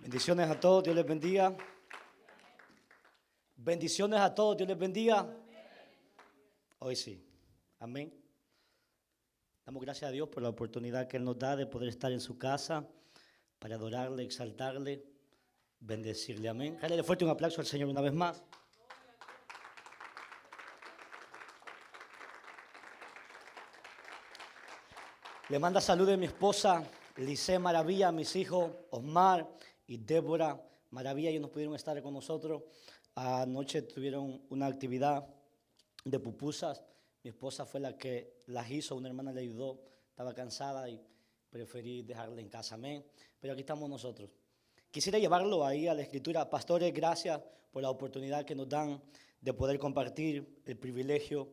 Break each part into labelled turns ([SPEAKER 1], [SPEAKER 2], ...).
[SPEAKER 1] Bendiciones a todos, Dios les bendiga. Bendiciones a todos, Dios les bendiga. Hoy sí, amén. Damos gracias a Dios por la oportunidad que Él nos da de poder estar en su casa para adorarle, exaltarle, bendecirle, amén. Dale fuerte un aplauso al Señor una vez más. Le manda salud de mi esposa, Lice Maravilla, a mis hijos, Osmar y Débora Maravilla. Ellos no pudieron estar con nosotros. Anoche tuvieron una actividad de pupusas. Mi esposa fue la que las hizo, una hermana le ayudó. Estaba cansada y preferí dejarla en casa, amén. Pero aquí estamos nosotros. Quisiera llevarlo ahí a la escritura. Pastores, gracias por la oportunidad que nos dan de poder compartir el privilegio,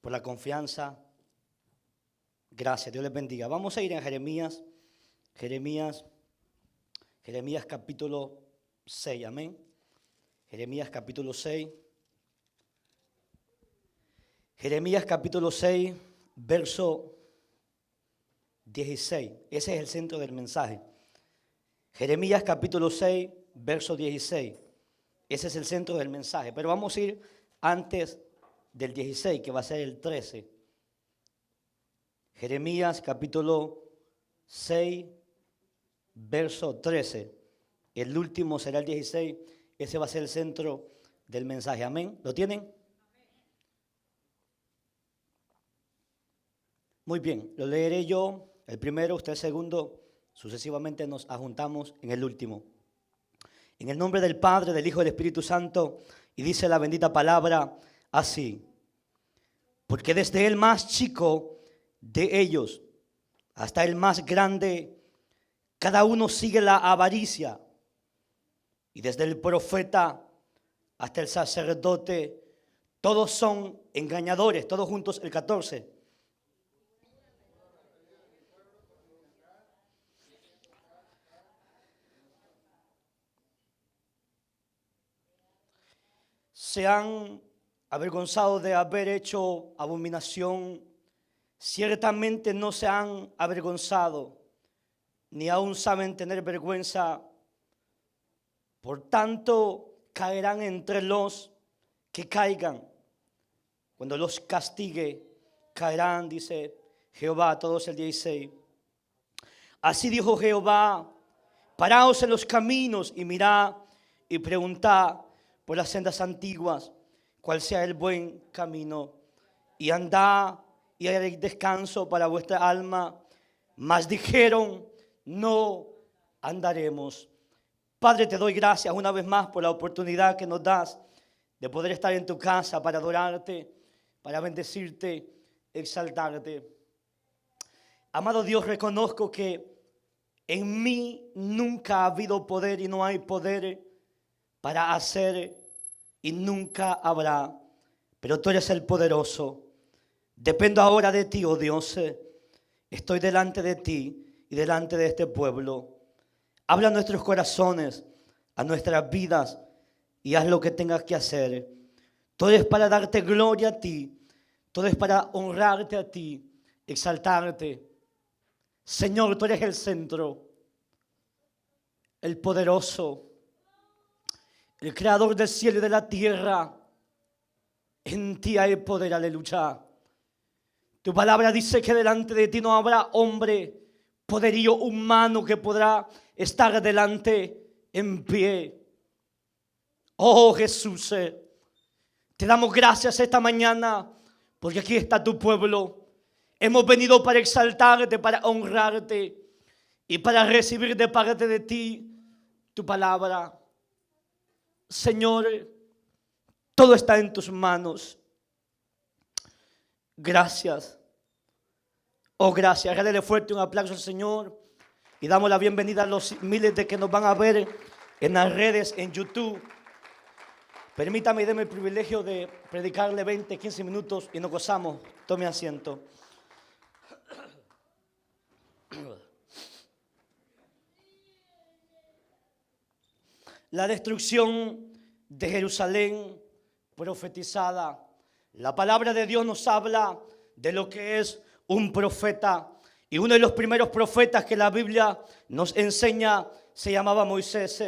[SPEAKER 1] por la confianza. Gracias, Dios les bendiga. Vamos a ir en Jeremías capítulo 6, amén. Jeremías capítulo 6. Jeremías capítulo 6, verso 16. Ese es el centro del mensaje. Jeremías capítulo 6, verso 16. Ese es el centro del mensaje. Pero vamos a ir antes del 16, que va a ser el 13. Jeremías capítulo 6, verso 13. El último será el 16. Ese va a ser el centro del mensaje. Amén. ¿Lo tienen? Muy bien. Lo leeré yo, el primero, usted el segundo. Sucesivamente nos ajuntamos en el último. En el nombre del Padre, del Hijo y del Espíritu Santo. Y dice la bendita palabra así. Porque desde el más chico de ellos hasta el más grande, cada uno sigue la avaricia. Y desde el profeta hasta el sacerdote, todos son engañadores. Todos juntos el 14. Se han avergonzado de haber hecho abominación. Ciertamente no se han avergonzado, ni aún saben tener vergüenza. Por tanto, caerán entre los que caigan. Cuando los castigue, caerán, dice Jehová. Todos el 16. Así dijo Jehová: paraos en los caminos y mirad y preguntad por las sendas antiguas, cuál sea el buen camino, y andad y haréis descanso para vuestra alma. Mas dijeron: no andaremos. Padre, te doy gracias una vez más por la oportunidad que nos das de poder estar en tu casa para adorarte, para bendecirte, exaltarte. Amado Dios, reconozco que en mí nunca ha habido poder y no hay poder para hacer y nunca habrá. Pero tú eres el poderoso. Dependo ahora de ti, oh Dios. Estoy delante de ti y delante de este pueblo. Habla a nuestros corazones, a nuestras vidas, y haz lo que tengas que hacer. Todo es para darte gloria a ti. Todo es para honrarte a ti, exaltarte. Señor, tú eres el centro, el poderoso, el creador del cielo y de la tierra. En ti hay poder, aleluya. Tu palabra dice que delante de ti no habrá hombre, poderío humano que podrá estar delante en pie. Oh Jesús, te damos gracias esta mañana porque aquí está tu pueblo. Hemos venido para exaltarte, para honrarte y para recibir de parte de ti tu palabra. Señor, todo está en tus manos. Gracias. Oh, gracias. Dale fuerte un aplauso al Señor. Y damos la bienvenida a los miles de que nos van a ver en las redes, en YouTube. Permítame y déme el privilegio de predicarle 20, 15 minutos y nos gozamos. Tome asiento. La destrucción de Jerusalén profetizada. La palabra de Dios nos habla de lo que es un profeta. Y uno de los primeros profetas que la Biblia nos enseña se llamaba Moisés.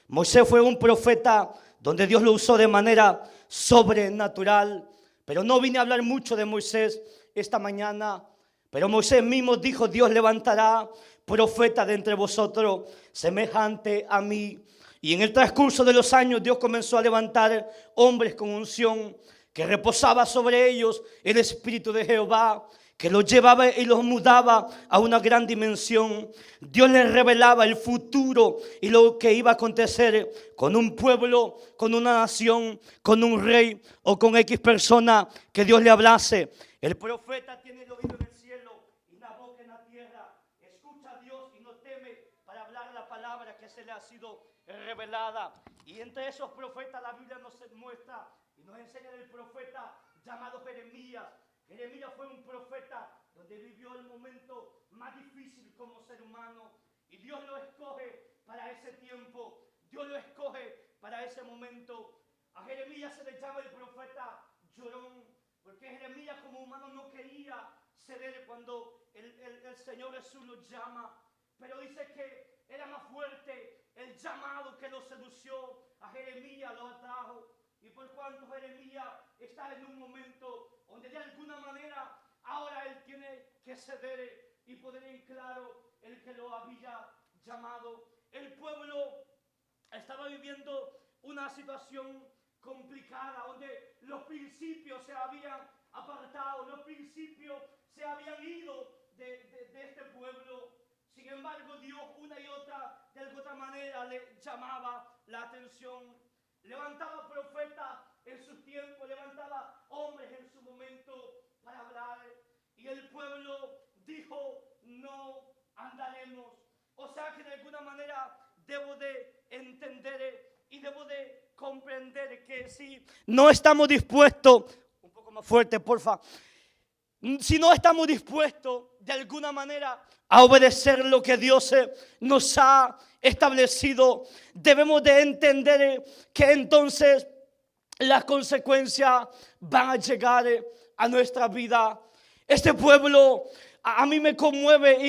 [SPEAKER 1] Moisés fue un profeta donde Dios lo usó de manera sobrenatural. Pero no vine a hablar mucho de Moisés esta mañana. Pero Moisés mismo dijo: Dios levantará profeta de entre vosotros semejante a mí. Y en el transcurso de los años Dios comenzó a levantar hombres con unción, que reposaba sobre ellos el Espíritu de Jehová, que los llevaba y los mudaba a una gran dimensión. Dios les revelaba el futuro y lo que iba a acontecer con un pueblo, con una nación, con un rey o con X persona que Dios le hablase. El profeta tiene el oído en el cielo y la boca en la tierra. Escucha a Dios y no teme para hablar la palabra que se le ha sido revelada. Y entre esos profetas la Biblia nos muestra y nos enseña del profeta llamado Jeremías. Jeremías fue un profeta donde vivió el momento más difícil como ser humano, y Dios lo escoge para ese tiempo, Dios lo escoge para ese momento. A Jeremías se le llama el profeta llorón, porque Jeremías como humano no quería ceder cuando el Señor Jesús lo llama, pero dice que era más fuerte el llamado que lo sedució. A Jeremías lo atrajo, y por cuanto Jeremías está en un momento donde de alguna manera ahora él tiene que ceder y poner en claro el que lo había llamado. El pueblo estaba viviendo una situación complicada, donde los principios se habían apartado, los principios se habían ido de este pueblo. Sin embargo, Dios una y otra, de alguna manera, le llamaba la atención. Levantaba profetas en sus tiempos, levantaba hombres en su momento para hablar. Y el pueblo dijo: no andaremos. O sea que de alguna manera debo de entender y debo de comprender que si no estamos dispuestos, un poco más fuerte porfa, si no estamos dispuestos de alguna manera a obedecer lo que Dios nos ha establecido, debemos de entender que entonces las consecuencias van a llegar a nuestra vida. Este pueblo a mí me conmueve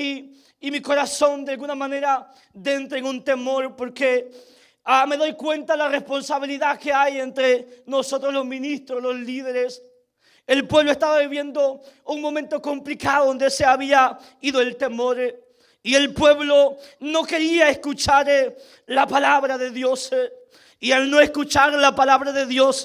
[SPEAKER 1] y mi corazón de alguna manera entra en un temor, porque me doy cuenta de la responsabilidad que hay entre nosotros los ministros, los líderes. El pueblo estaba viviendo un momento complicado donde se había ido el temor, y el pueblo no quería escuchar la palabra de Dios. Y al no escuchar la palabra de Dios,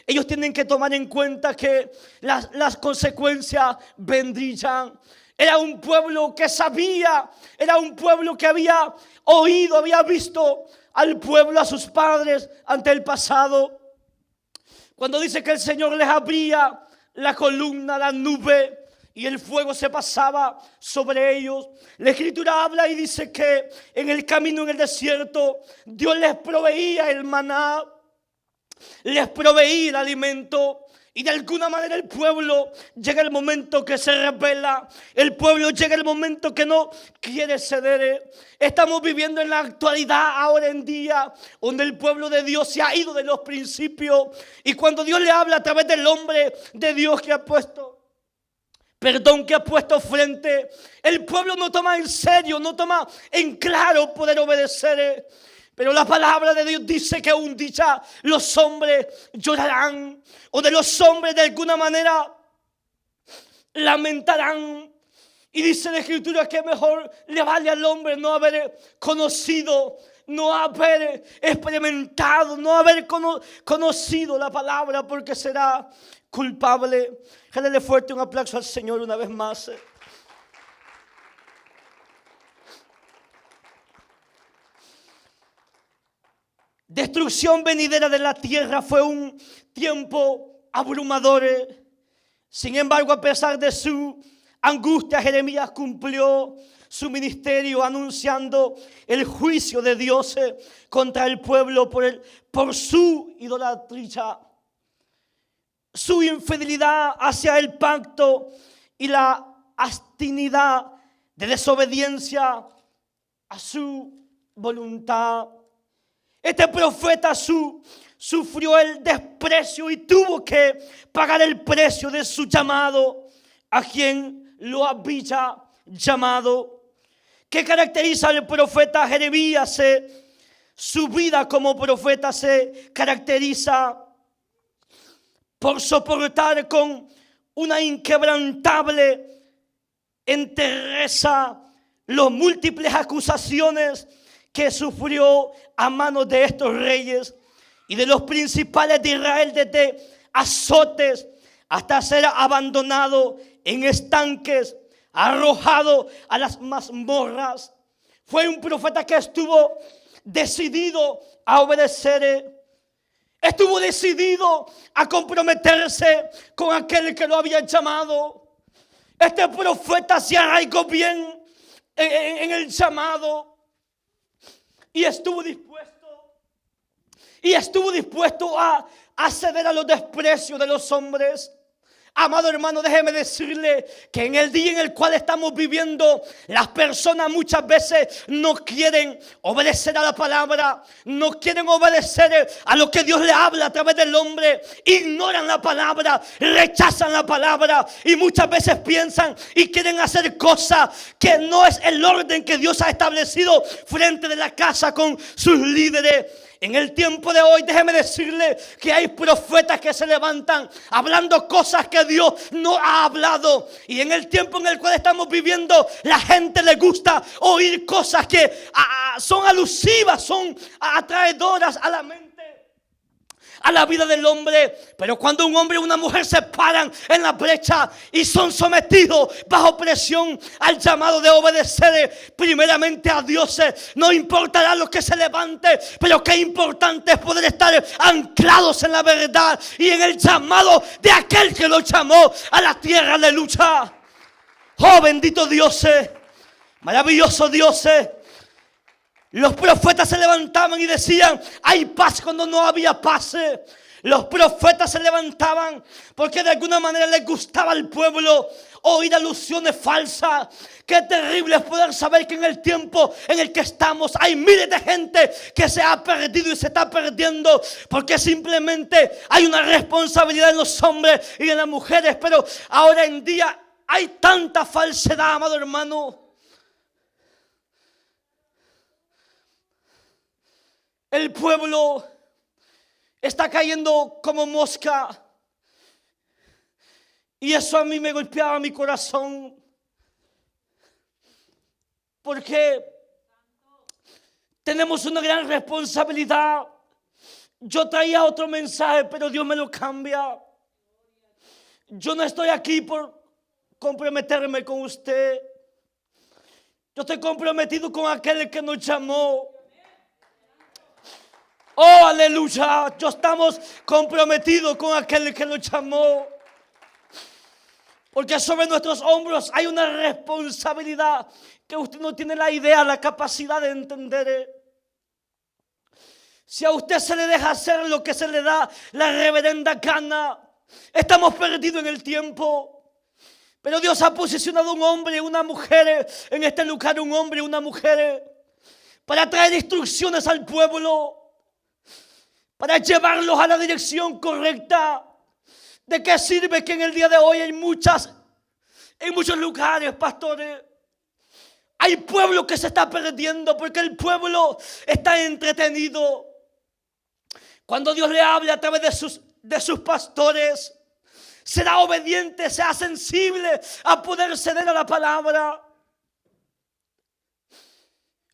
[SPEAKER 1] ellos tienen que tomar en cuenta que las consecuencias vendrían. Era un pueblo que sabía, era un pueblo que había oído, había visto al pueblo, a sus padres ante el pasado. Cuando dice que el Señor les abría la columna, la nube, y el fuego se pasaba sobre ellos, la Escritura habla y dice que en el camino en el desierto Dios les proveía el maná, les proveía el alimento. Y de alguna manera el pueblo llega el momento que se rebela, el pueblo llega el momento que no quiere ceder. Estamos viviendo en la actualidad, ahora en día, donde el pueblo de Dios se ha ido de los principios. Y cuando Dios le habla a través del hombre de Dios que ha puesto frente, el pueblo no toma en serio, no toma en claro poder obedecer. Pero la palabra de Dios dice que un día los hombres llorarán, o de los hombres de alguna manera lamentarán. Y dice la Escritura que mejor le vale al hombre no haber conocido, no haber experimentado, no haber conocido la palabra, porque será culpable. Dale fuerte un aplauso al Señor una vez más. Destrucción venidera de la tierra fue un tiempo abrumador. Sin embargo, a pesar de su angustia, Jeremías cumplió su ministerio anunciando el juicio de Dios contra el pueblo por su idolatría, su infidelidad hacia el pacto y la obstinidad de desobediencia a su voluntad. Este profeta sufrió el desprecio y tuvo que pagar el precio de su llamado a quien lo había llamado. ¿Qué caracteriza al profeta Jeremías? Su vida como profeta se caracteriza por soportar con una inquebrantable entereza las múltiples acusaciones que sufrió a manos de estos reyes y de los principales de Israel, desde azotes hasta ser abandonado en estanques, arrojado a las mazmorras. Fue un profeta que estuvo decidido a obedecer. Estuvo decidido a comprometerse con aquel que lo había llamado. Este profeta se arraigó bien en el llamado y estuvo dispuesto a ceder a los desprecios de los hombres. Amado hermano, déjeme decirle que en el día en el cual estamos viviendo, las personas muchas veces no quieren obedecer a la palabra, no quieren obedecer a lo que Dios le habla a través del hombre, ignoran la palabra, rechazan la palabra y muchas veces piensan y quieren hacer cosas que no es el orden que Dios ha establecido frente de la casa con sus líderes. En el tiempo de hoy, déjeme decirle que hay profetas que se levantan hablando cosas que Dios no ha hablado. Y en el tiempo en el cual estamos viviendo, la gente le gusta oír cosas que son alusivas, son atraedoras a la mente, a la vida del hombre. Pero cuando un hombre y una mujer se paran en la brecha y son sometidos bajo presión al llamado de obedecer primeramente a Dios, no importará lo que se levante, pero qué importante es poder estar anclados en la verdad y en el llamado de aquel que lo llamó a la tierra de lucha. Oh, bendito Dios, maravilloso Dios. Los profetas se levantaban y decían: hay paz cuando no había paz. Los profetas se levantaban porque de alguna manera les gustaba al pueblo oír alusiones falsas. Qué terrible es poder saber que en el tiempo en el que estamos hay miles de gente que se ha perdido y se está perdiendo porque simplemente hay una responsabilidad en los hombres y en las mujeres. Pero ahora en día hay tanta falsedad, amado hermano. El pueblo está cayendo como mosca. Y eso a mí me golpeaba mi corazón. Porque tenemos una gran responsabilidad. Yo traía otro mensaje, pero Dios me lo cambia. Yo no estoy aquí por comprometerme con usted. Yo estoy comprometido con aquel que nos llamó. Oh, aleluya. Yo estamos comprometidos con aquel que nos llamó. Porque sobre nuestros hombros hay una responsabilidad que usted no tiene la idea, la capacidad de entender. Si a usted se le deja hacer lo que se le da la reverenda gana, estamos perdidos en el tiempo. Pero Dios ha posicionado un hombre y una mujer en este lugar, un hombre y una mujer, para traer instrucciones al pueblo, para llevarlos a la dirección correcta. ¿De qué sirve que en el día de hoy en muchos lugares, pastores, hay pueblo que se está perdiendo porque el pueblo está entretenido? Cuando Dios le habla a través de sus pastores, será obediente, sea sensible a poder ceder a la palabra.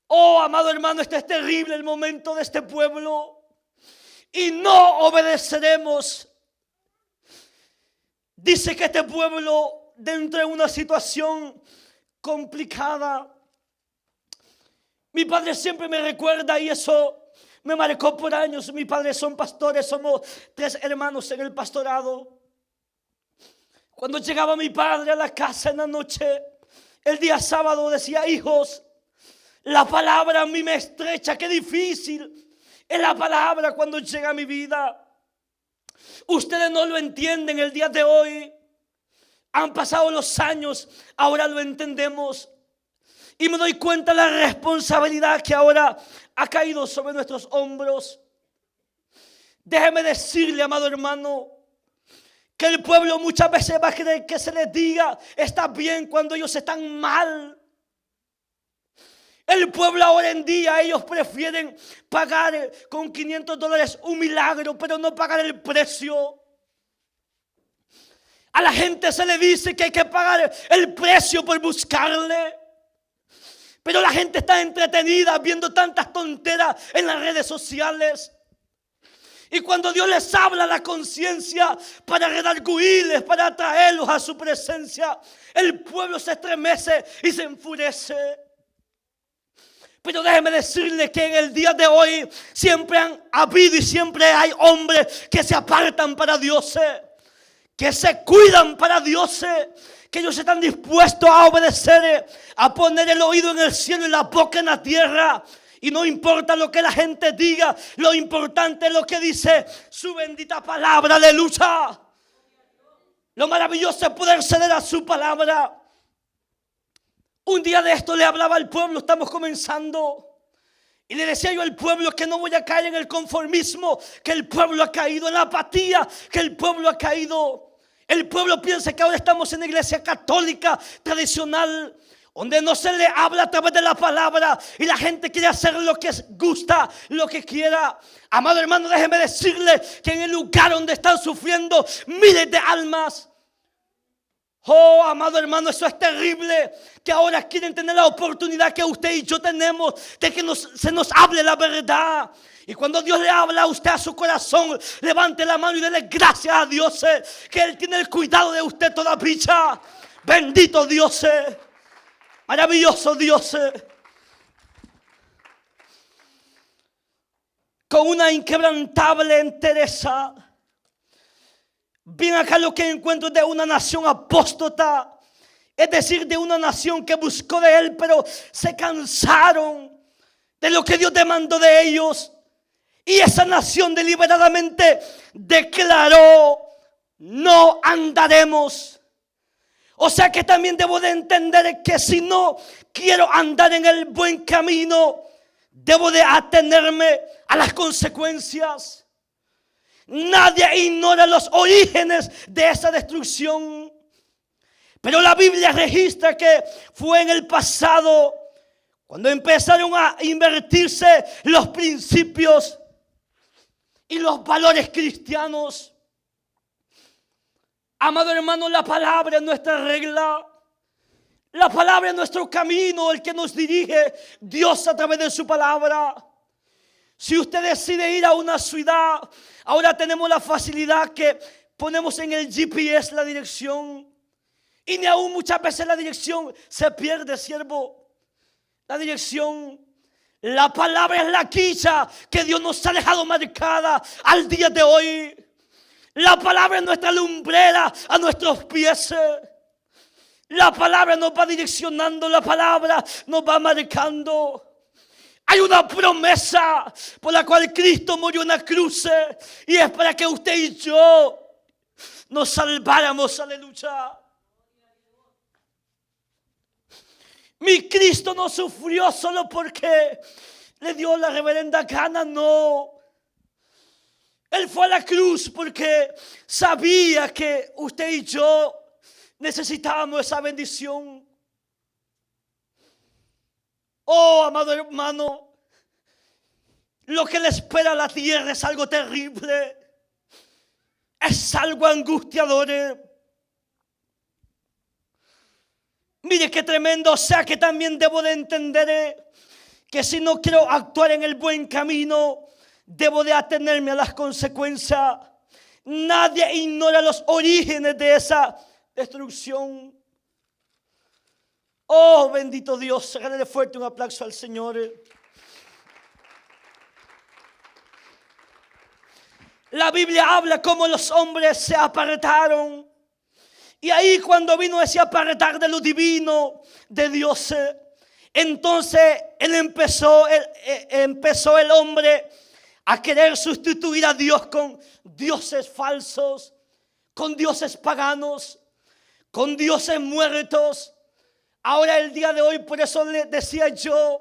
[SPEAKER 1] Oh, amado hermano, este es terrible el momento de este pueblo. Y no obedeceremos. Dice que este pueblo, dentro de una situación complicada, mi padre siempre me recuerda, y eso me marcó por años. Mi padre son pastores, somos 3 hermanos en el pastorado. Cuando llegaba mi padre a la casa en la noche, el día sábado, decía: hijos, la palabra a mí me estrecha, qué difícil es la palabra cuando llega a mi vida. Ustedes no lo entienden el día de hoy. Han pasado los años, ahora lo entendemos. Y me doy cuenta de la responsabilidad que ahora ha caído sobre nuestros hombros. Déjeme decirle, amado hermano, que el pueblo muchas veces va a creer que se les diga está bien cuando ellos están mal. El pueblo ahora en día, ellos prefieren pagar con $500 un milagro, pero no pagar el precio. A la gente se le dice que hay que pagar el precio por buscarle. Pero la gente está entretenida viendo tantas tonteras en las redes sociales. Y cuando Dios les habla a la conciencia para redarguirles, para atraerlos a su presencia, el pueblo se estremece y se enfurece. Pero déjeme decirle que en el día de hoy siempre han habido y siempre hay hombres que se apartan para Dios, que se cuidan para Dios, que ellos están dispuestos a obedecer, a poner el oído en el cielo y la boca en la tierra. Y no importa lo que la gente diga, lo importante es lo que dice su bendita palabra, aleluya. Lo maravilloso es poder ceder a su palabra. Un día de esto le hablaba al pueblo, estamos comenzando. Y le decía yo al pueblo que no voy a caer en el conformismo, que el pueblo ha caído en la apatía, que el pueblo ha caído. El pueblo piensa que ahora estamos en una iglesia católica tradicional, donde no se le habla a través de la palabra y la gente quiere hacer lo que gusta, lo que quiera. Amado hermano, déjeme decirle que en el lugar donde están sufriendo miles de almas, oh, amado hermano, eso es terrible. Que ahora quieren tener la oportunidad que usted y yo tenemos de que se nos hable la verdad. Y cuando Dios le habla a usted a su corazón, levante la mano y dele gracias a Dios, que Él tiene el cuidado de usted todavía. Bendito Dios, maravilloso Dios. Con una inquebrantable entereza. Bien, acá lo que encuentro es de una nación apóstata, es decir, de una nación que buscó de Él, pero se cansaron de lo que Dios demandó de ellos. Y esa nación deliberadamente declaró: no andaremos. O sea que también debo de entender que si no quiero andar en el buen camino, debo de atenerme a las consecuencias. Nadie ignora los orígenes de esa destrucción. Pero la Biblia registra que fue en el pasado cuando empezaron a invertirse los principios y los valores cristianos. Amado hermano, la palabra es nuestra regla. La palabra es nuestro camino, el que nos dirige Dios a través de su palabra. Si usted decide ir a una ciudad, ahora tenemos la facilidad que ponemos en el GPS la dirección. Y ni aún muchas veces la dirección se pierde, siervo. La dirección, la palabra es la quilla que Dios nos ha dejado marcada al día de hoy. La palabra es nuestra lumbrera a nuestros pies. La palabra nos va direccionando, la palabra nos va marcando. Hay una promesa por la cual Cristo murió en la cruz y es para que usted y yo nos salváramos, aleluya. Mi Cristo no sufrió solo porque le dio la reverenda gana, no. Él fue a la cruz porque sabía que usted y yo necesitábamos esa bendición. Oh, amado hermano, lo que le espera a la tierra es algo terrible. Es algo angustiador. Mire qué tremendo. O sea que también debo de entender que si no quiero actuar en el buen camino, debo de atenerme a las consecuencias. Nadie ignora los orígenes de esa destrucción. Oh, bendito Dios, regálale fuerte un aplauso al Señor. La Biblia habla cómo los hombres se apartaron. Y ahí cuando vino ese apartar de lo divino de Dios, entonces empezó el hombre a querer sustituir a Dios con dioses falsos, con dioses paganos, con dioses muertos. Ahora el día de hoy, por eso le decía yo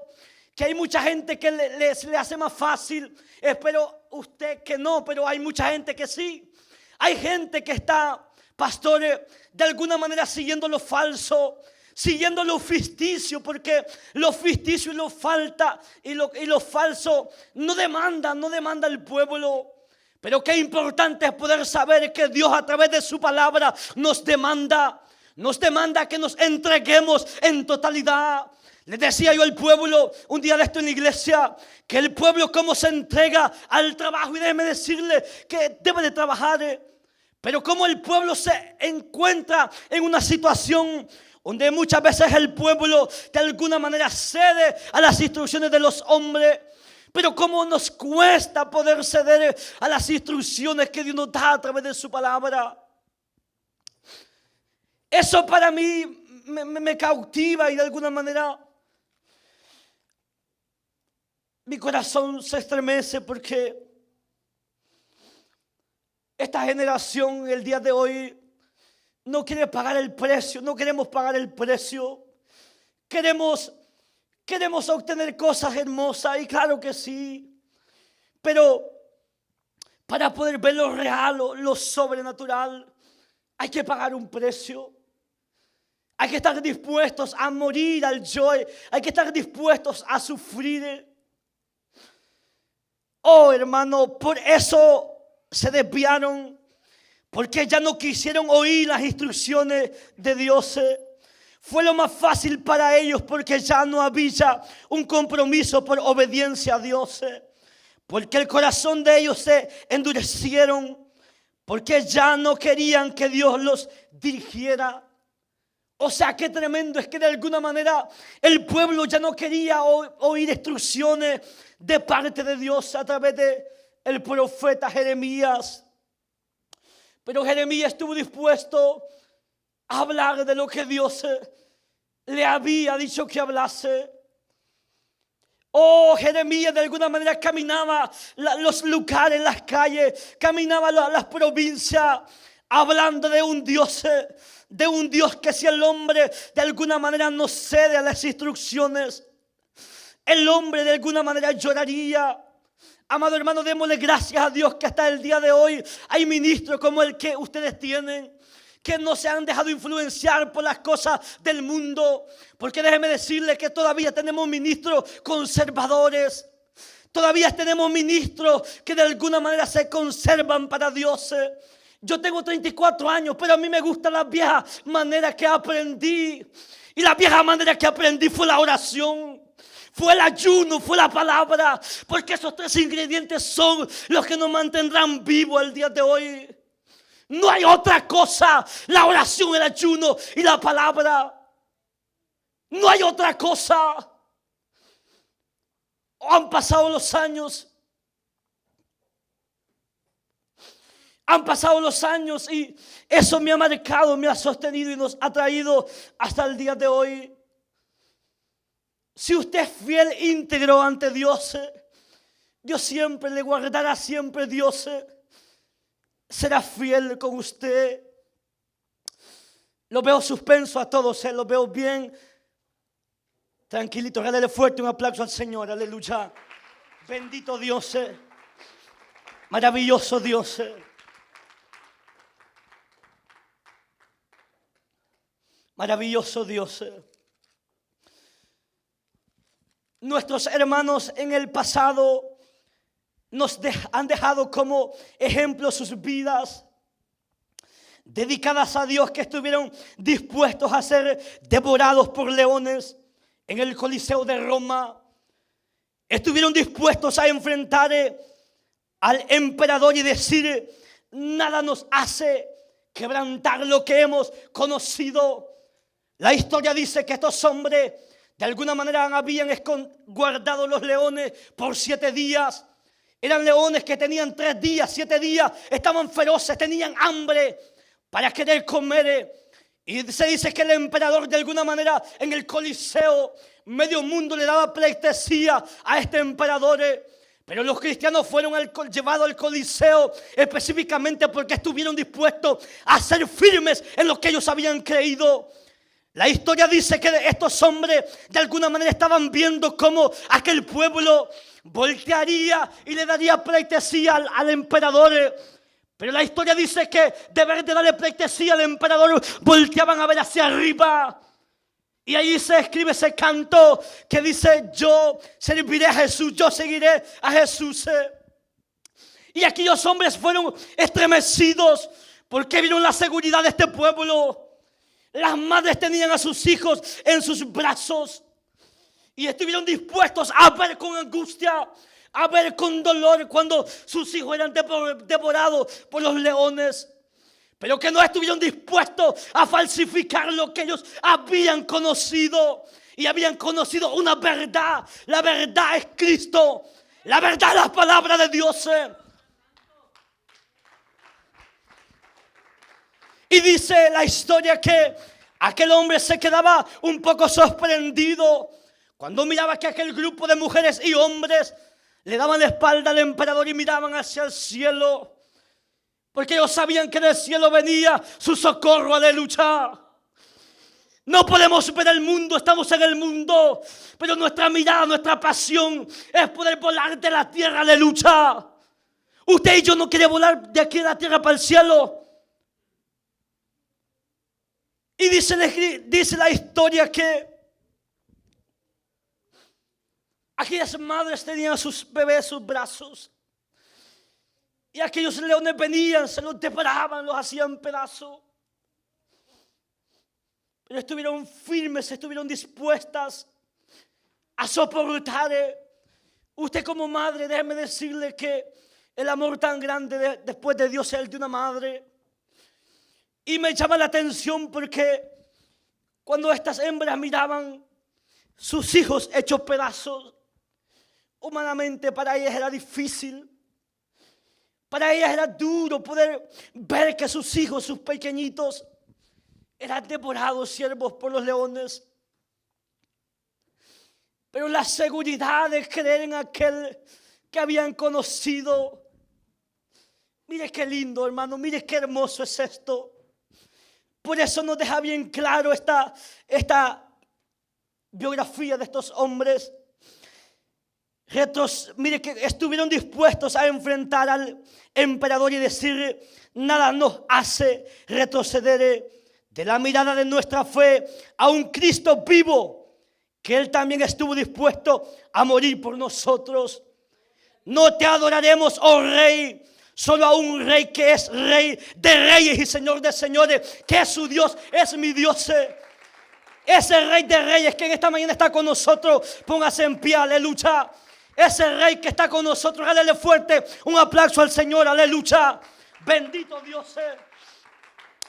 [SPEAKER 1] que hay mucha gente que le hace más fácil. Espero usted que no, pero hay mucha gente que sí. Hay gente que está, pastores, de alguna manera siguiendo lo falso, siguiendo lo ficticio, porque lo ficticio y lo falta y lo falso no demanda el pueblo. Pero qué importante es poder saber que Dios a través de su palabra nos demanda que nos entreguemos en totalidad. Les decía yo al pueblo un día de esto en la iglesia, que el pueblo cómo se entrega al trabajo, y déjeme decirle que debe de trabajar, pero cómo el pueblo se encuentra en una situación donde muchas veces el pueblo de alguna manera cede a las instrucciones de los hombres. Pero cómo nos cuesta poder ceder a las instrucciones que Dios nos da a través de su palabra. Eso para mí me cautiva, y de alguna manera mi corazón se estremece, porque esta generación el día de hoy no quiere pagar el precio. No queremos pagar el precio. Queremos obtener cosas hermosas, y claro que sí, pero para poder ver lo real, lo sobrenatural, hay que pagar un precio. Hay que estar dispuestos a morir al yo, hay que estar dispuestos a sufrir. Oh, hermano, por eso se desviaron, porque ya no quisieron oír las instrucciones de Dios. Fue lo más fácil para ellos, porque ya no había un compromiso por obediencia a Dios. Porque el corazón de ellos se endurecieron, porque ya no querían que Dios los dirigiera. O sea, qué tremendo es que de alguna manera el pueblo ya no quería oír instrucciones de parte de Dios a través de el profeta Jeremías. Pero Jeremías estuvo dispuesto a hablar de lo que Dios le había dicho que hablase. Oh, Jeremías de alguna manera caminaba los lugares, las calles, caminaba las provincias, hablando de un Dios que si el hombre de alguna manera no cede a las instrucciones, el hombre de alguna manera lloraría. Amado hermano, démosle gracias a Dios que hasta el día de hoy hay ministros como el que ustedes tienen, que no se han dejado influenciar por las cosas del mundo. Porque déjeme decirle que todavía tenemos ministros conservadores. Todavía tenemos ministros que de alguna manera se conservan para Dios. Yo tengo 34 años, pero a mí me gusta la vieja manera que aprendí. Y la vieja manera que aprendí fue la oración, fue el ayuno, fue la palabra. Porque esos tres ingredientes son los que nos mantendrán vivos el día de hoy. No hay otra cosa. La oración, el ayuno y la palabra. No hay otra cosa. Han pasado los años. Han pasado los años y eso me ha marcado, me ha sostenido y nos ha traído hasta el día de hoy. Si usted es fiel, íntegro ante Dios, Dios siempre le guardará, siempre Dios será fiel con usted. Lo veo suspenso a todos, lo veo bien tranquilito. Dale fuerte un aplauso al Señor, aleluya. Bendito Dios, maravilloso Dios. Maravilloso Dios. Nuestros hermanos en el pasado han dejado como ejemplo sus vidas dedicadas a Dios, que estuvieron dispuestos a ser devorados por leones en el Coliseo de Roma. Estuvieron dispuestos a enfrentar al emperador y decir: nada nos hace quebrantar lo que hemos conocido. La historia dice que estos hombres de alguna manera habían guardado los leones por 7 días. Eran leones que tenían 3 días, 7 días, estaban feroces, tenían hambre para querer comer. Y se dice que el emperador de alguna manera en el Coliseo, medio mundo le daba pleitesía a este emperador. Pero los cristianos fueron llevados al Coliseo específicamente porque estuvieron dispuestos a ser firmes en lo que ellos habían creído. La historia dice que estos hombres de alguna manera estaban viendo cómo aquel pueblo voltearía y le daría pleitesía al emperador. Pero la historia dice que de vez de darle pleitesía al emperador, volteaban a ver hacia arriba Y ahí se escribe ese canto que dice: yo serviré a Jesús, yo seguiré a Jesús. Y aquellos hombres fueron estremecidos porque vieron la seguridad de este pueblo. Las madres tenían a sus hijos en sus brazos y estuvieron dispuestos a ver con angustia, a ver con dolor cuando sus hijos eran devorados por los leones. Pero que no estuvieron dispuestos a falsificar lo que ellos habían conocido. Y habían conocido una verdad. La verdad es Cristo. La verdad es la palabra de Dios. Y dice la historia que aquel hombre se quedaba un poco sorprendido cuando miraba que aquel grupo de mujeres y hombres le daban la espalda al emperador y miraban hacia el cielo. Porque ellos sabían que del cielo venía su socorro, aleluya. No podemos ver el mundo, estamos en el mundo. Pero nuestra mirada, nuestra pasión es poder volar de la tierra, aleluya. Usted y yo no quiere volar de aquí de la tierra para el cielo. Y dice la historia que aquellas madres tenían a sus bebés en sus brazos. Y aquellos leones venían, se los devoraban, los hacían pedazos. Pero estuvieron firmes, estuvieron dispuestas a soportar. Usted como madre, déjeme decirle que el amor tan grande después de Dios es el de una madre. Y me llama la atención porque cuando estas hembras miraban sus hijos hechos pedazos, humanamente para ellas era difícil. Para ellas era duro poder ver que sus hijos, sus pequeñitos, eran devorados, siervos por los leones. Pero la seguridad de creer en aquel que habían conocido. Mire qué lindo, hermano, mire qué hermoso es esto. Por eso nos deja bien claro esta biografía de estos hombres. Mire que estuvieron dispuestos a enfrentar al emperador y decir: nada nos hace retroceder de la mirada de nuestra fe a un Cristo vivo, que Él también estuvo dispuesto a morir por nosotros. No te adoraremos, oh Rey, solo a un Rey que es Rey de reyes y Señor de señores, que es su Dios, es mi Dios. Ese Rey de reyes que en esta mañana está con nosotros, póngase en pie, aleluya. Ese Rey que está con nosotros, dale fuerte un aplauso al Señor, aleluya. Bendito Dios,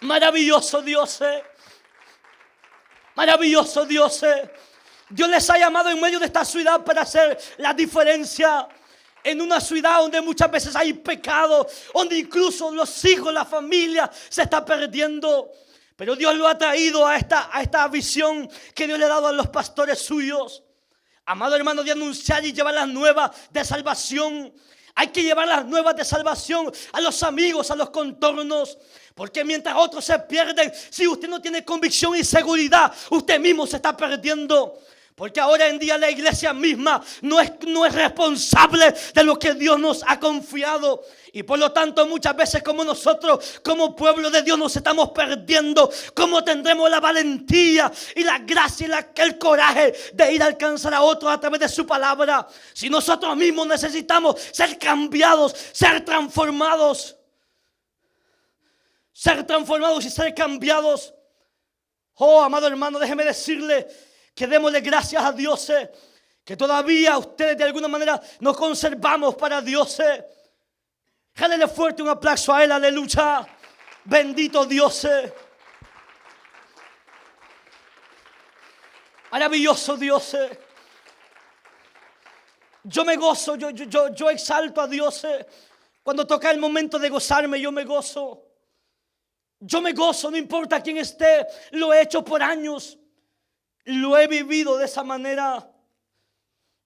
[SPEAKER 1] maravilloso Dios, maravilloso Dios. Dios les ha llamado en medio de esta ciudad para hacer la diferencia. En una ciudad donde muchas veces hay pecado, donde incluso los hijos, la familia se está perdiendo. Pero Dios lo ha traído a esta visión que Dios le ha dado a los pastores suyos. Amado hermano, de anunciar y llevar las nuevas de salvación. Hay que llevar las nuevas de salvación a los amigos, a los contornos. Porque mientras otros se pierden, si usted no tiene convicción y seguridad, usted mismo se está perdiendo. Porque ahora en día la iglesia misma no es responsable de lo que Dios nos ha confiado. Y por lo tanto muchas veces como nosotros, como pueblo de Dios, nos estamos perdiendo. ¿Cómo tendremos la valentía y la gracia y el coraje de ir a alcanzar a otros a través de su palabra? Si nosotros mismos necesitamos ser cambiados, ser transformados. Ser transformados y ser cambiados. Oh, amado hermano, déjeme decirle que démosle gracias a Dios, que todavía ustedes de alguna manera nos conservamos para Dios. Jálele fuerte un aplauso a Él, aleluya. Bendito Dios. Maravilloso Dios. Yo me gozo, yo exalto a Dios. Cuando toca el momento de gozarme, yo me gozo. Yo me gozo, no importa quién esté, lo he hecho por años. Lo he vivido de esa manera.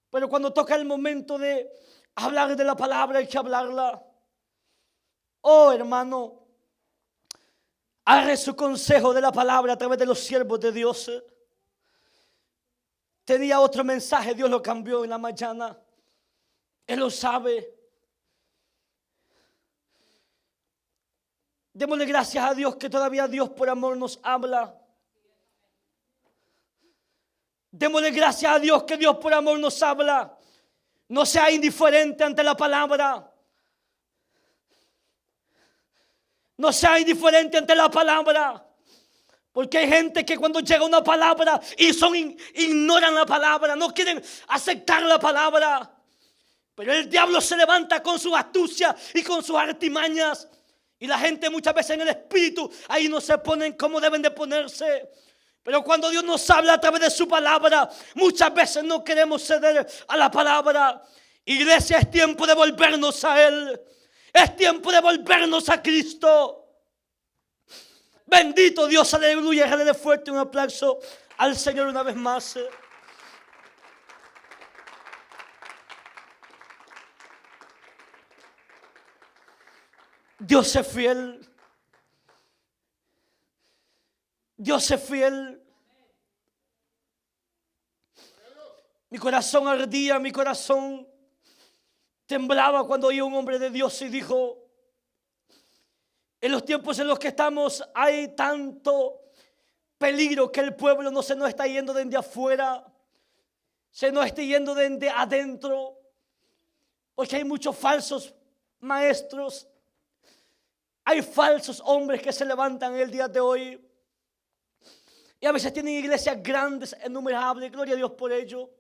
[SPEAKER 1] Pero cuando toca el momento de hablar de la palabra, hay que hablarla. Oh, hermano, agarre su consejo de la palabra a través de los siervos de Dios. Tenía otro mensaje, Dios lo cambió en la mañana. Él lo sabe. Démosle gracias a Dios que todavía Dios por amor nos habla. Démosle gracias a Dios que Dios por amor nos habla. No sea indiferente ante la palabra. No sea indiferente ante la palabra. Porque hay gente que cuando llega una palabra ignoran la palabra, no quieren aceptar la palabra. Pero el diablo se levanta con su astucia y con sus artimañas. Y la gente muchas veces en el espíritu ahí no se ponen como deben de ponerse. Pero cuando Dios nos habla a través de su palabra, muchas veces no queremos ceder a la palabra. Iglesia, es tiempo de volvernos a Él. Es tiempo de volvernos a Cristo. Bendito Dios, aleluya. Dale fuerte un aplauso al Señor una vez más. Dios es fiel. Dios es fiel. Mi corazón ardía, mi corazón temblaba cuando oí a un hombre de Dios y dijo: en los tiempos en los que estamos hay tanto peligro que el pueblo no se nos está yendo desde afuera, se nos está yendo desde adentro, porque hay muchos falsos maestros, hay falsos hombres que se levantan en el día de hoy. Y a veces tienen iglesias grandes, innumerables, gloria a Dios por ello.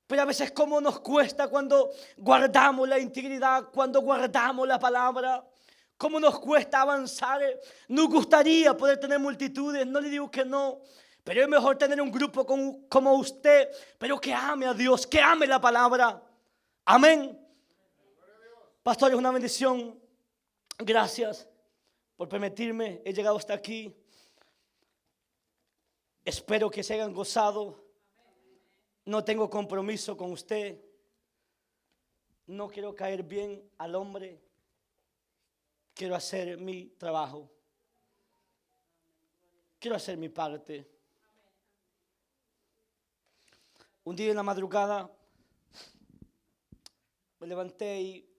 [SPEAKER 1] Pero a veces cómo nos cuesta cuando guardamos la integridad, cuando guardamos la palabra. Cómo nos cuesta avanzar. Nos gustaría poder tener multitudes, no le digo que no. Pero es mejor tener un grupo como usted, pero que ame a Dios, que ame la palabra. Amén. Pastor, es una bendición. Gracias por permitirme. He llegado hasta aquí. Espero que se hayan gozado. No tengo compromiso con usted. No quiero caer bien al hombre. Quiero hacer mi trabajo. Quiero hacer mi parte. Un día en la madrugada me levanté y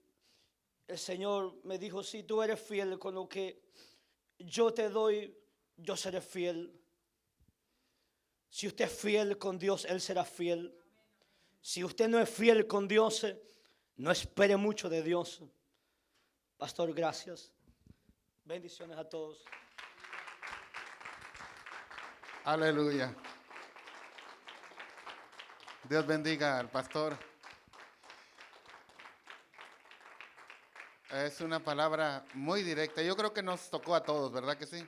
[SPEAKER 1] el Señor me dijo: si tú eres fiel con lo que yo te doy, yo seré fiel. Si usted es fiel con Dios, Él será fiel. Si usted no es fiel con Dios, no espere mucho de Dios. Pastor, gracias. Bendiciones a todos.
[SPEAKER 2] Aleluya. Dios bendiga al pastor. Es una palabra muy directa. Yo creo que nos tocó a todos, ¿verdad que sí?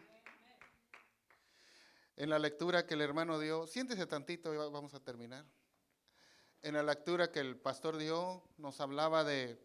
[SPEAKER 2] En la lectura que el hermano dio, siéntese tantito y vamos a terminar. En la lectura que el pastor dio, nos hablaba de